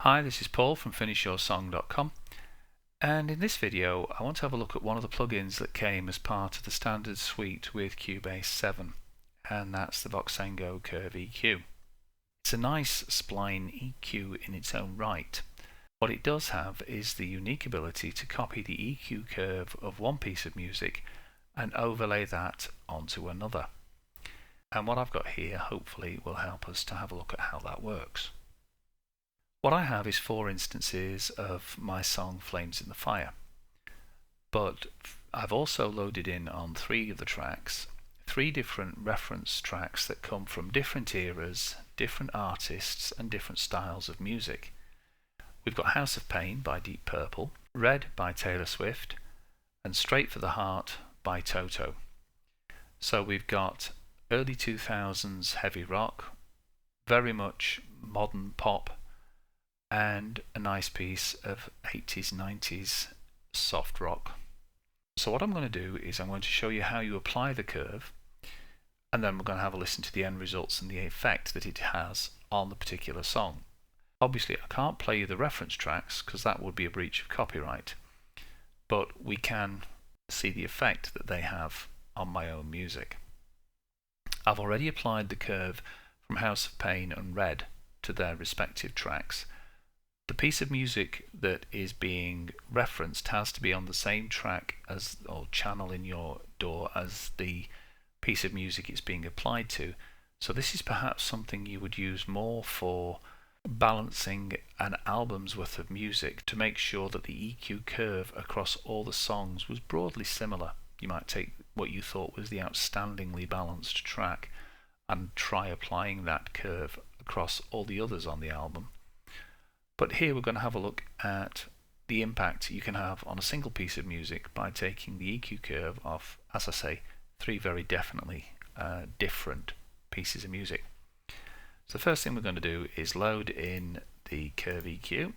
Hi, this is Paul from FinishYourSong.com, and in this video I want to have a look at one of the plugins that came as part of the standard suite with Cubase 7, and that's the Voxengo Curve EQ. It's a nice spline EQ in its own right. What it does have is the unique ability to copy the EQ curve of one piece of music and overlay that onto another. And what I've got here hopefully will help us to have a look at how that works. What I have is 4 instances of my song Flames in the Fire, but I've also loaded in on 3 of the tracks 3 different reference tracks that come from different eras, different artists and different styles of music. We've got House of Pain by Deep Purple, Red by Taylor Swift and Straight for the Heart by Toto. So we've got early 2000s heavy rock, very much modern pop, and a nice piece of 80s 90s soft rock. So what I'm going to do is I'm going to show you how you apply the curve, and then we're going to have a listen to the end results and the effect that it has on the particular song. Obviously I can't play you the reference tracks because that would be a breach of copyright, but we can see the effect that they have on my own music. I've already applied the curve from House of Pain and Red to their respective tracks. The piece of music that is being referenced has to be on the same track as or channel in your DAW as the piece of music it's being applied to. So this is perhaps something you would use more for balancing an album's worth of music to make sure that the EQ curve across all the songs was broadly similar. You might take what you thought was the outstandingly balanced track and try applying that curve across all the others on the album. But here we're going to have a look at the impact you can have on a single piece of music by taking the EQ curve off, as I say, 3 very definitely different pieces of music. So the first thing we're going to do is load in the Curve EQ,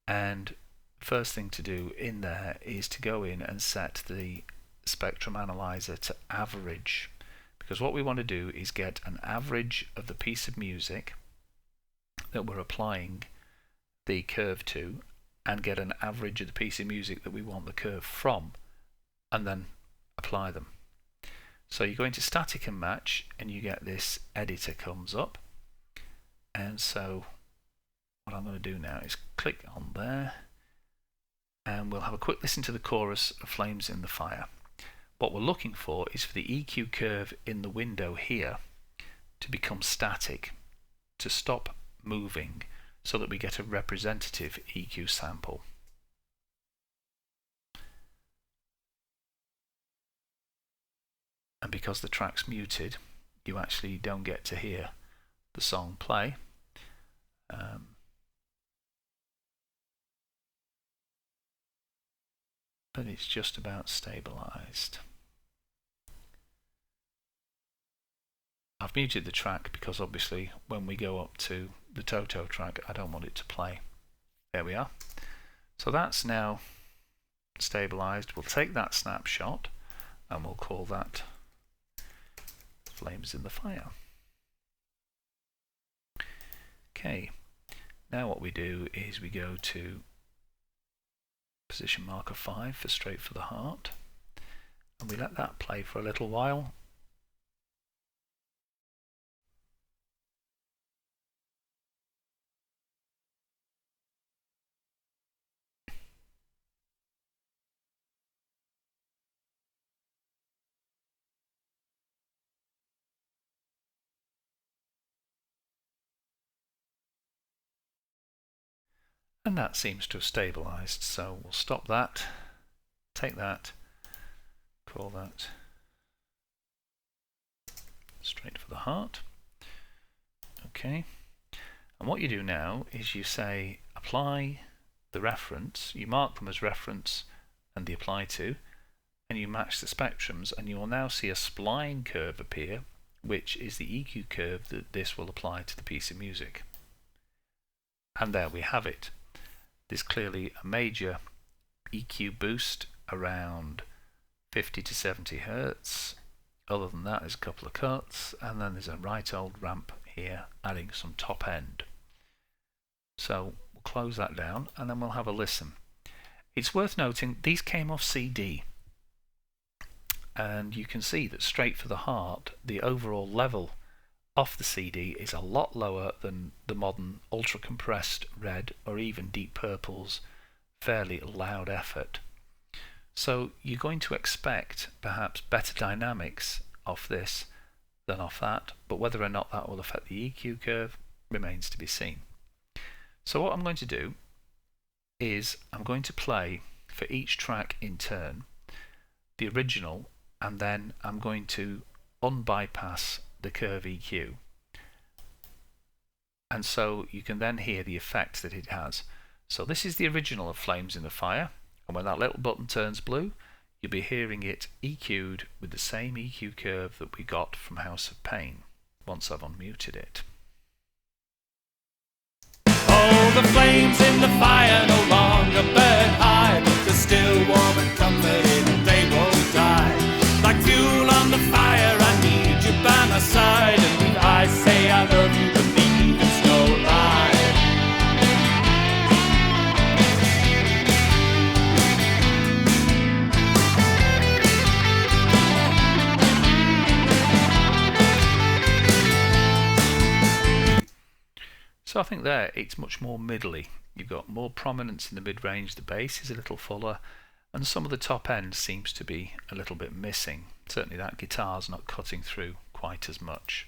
and the first thing to do in there is to go in and set the spectrum analyzer to average, because what we want to do is get an average of the piece of music that we're applying the curve to and get an average of the piece of music that we want the curve from, and then apply them. So you go into static and match and you get this editor comes up, and so what I'm going to do now is click on there and we'll have a quick listen to the chorus of Flames in the Fire. What we're looking for is for the EQ curve in the window here to become static, to stop moving, so that we get a representative EQ sample. And because the track's muted, you actually don't get to hear the song play. But it's just about stabilized. I've muted the track because obviously when we go up to the Toto track I don't want it to play. There we are. So that's now stabilized. We'll take that snapshot and we'll call that Flames in the Fire. Okay, now what we do is we go to position marker 5 for Straight for the Heart, and we let that play for a little while. And that seems to have stabilized, so we'll stop that, take that, call that Straight for the Heart. Okay, and what you do now is you say apply the reference, you mark them as reference and the apply to, and you match the spectrums, and you will now see a spline curve appear, which is the EQ curve that this will apply to the piece of music. And there we have it. There's clearly a major EQ boost around 50 to 70 Hertz. Other than that, there's a couple of cuts, and then there's a right old ramp here adding some top end. So we'll close that down and then we'll have a listen. It's worth noting these came off CD, and you can see that straight for the heart the overall level off the CD is a lot lower than the modern ultra compressed red or even Deep Purple's fairly loud effort. So you're going to expect perhaps better dynamics off this than off that, but whether or not that will affect the EQ curve remains to be seen. So what I'm going to do is I'm going to play for each track in turn the original, and then I'm going to unbypass the Curve EQ, and so you can then hear the effect that it has. So this is the original of Flames in the Fire, and when that little button turns blue you'll be hearing it EQ'd with the same EQ curve that we got from House of Pain once I've unmuted it. Oh, the flames in the fire no longer burn high, but they're still warm and comforting and they won't die. Like fuel on the fire, I need you by my side, and when I say I love you, believe it's no lie. So I think there it's much more middly. You've got more prominence in the mid-range, the bass is a little fuller, and some of the top end seems to be a little bit missing. Certainly that guitar's not cutting through quite as much.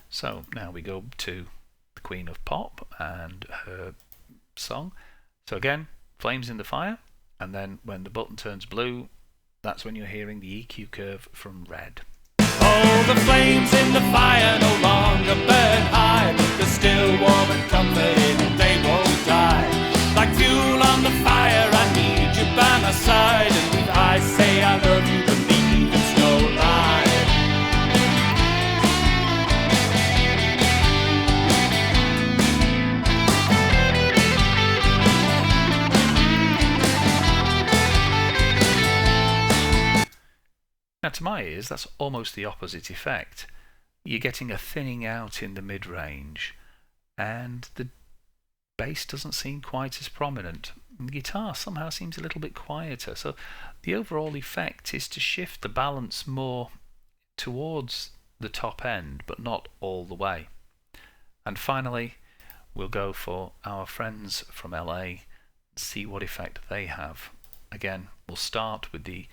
So now we go to the Queen of Pop and her song. So again, Flames in the Fire, and then when the button turns blue, that's when you're hearing the EQ curve from Red. Oh, the flames in the fire no longer burn high, but they're still warm and comforting and they won't die. Like fuel on the fire, I need you by my side, and when I say I love you, believe it's no lie. Now to my ears that's almost the opposite effect. You're getting a thinning out in the mid-range and the bass doesn't seem quite as prominent. The guitar somehow seems a little bit quieter, so the overall effect is to shift the balance more towards the top end but not all the way. And finally we'll go for our friends from LA and see what effect they have. Again, we'll start with the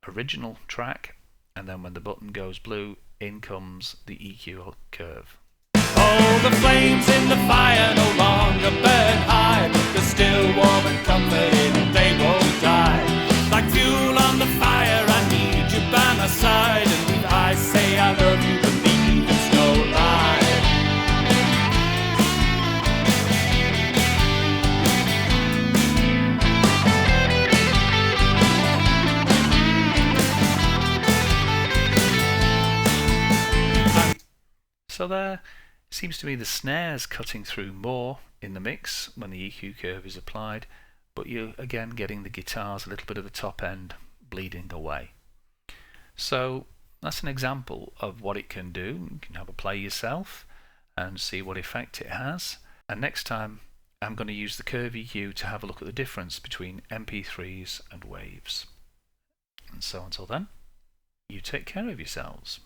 original track, and then when the button goes blue, in comes the EQ curve. Oh, the flames in the fire no longer burn high, but they're still warm and comforting and they won't die. Like fuel on the fire, I need you by my side, and when I say I love you, believe it's no lie. So there seems to be the snares cutting through more in the mix when the EQ curve is applied, but you're again getting the guitars, a little bit of the top end bleeding away. So that's an example of what it can do. You can have a play yourself and see what effect it has. And next time I'm going to use the Curve EQ to have a look at the difference between MP3s and waves. And so until then, you take care of yourselves.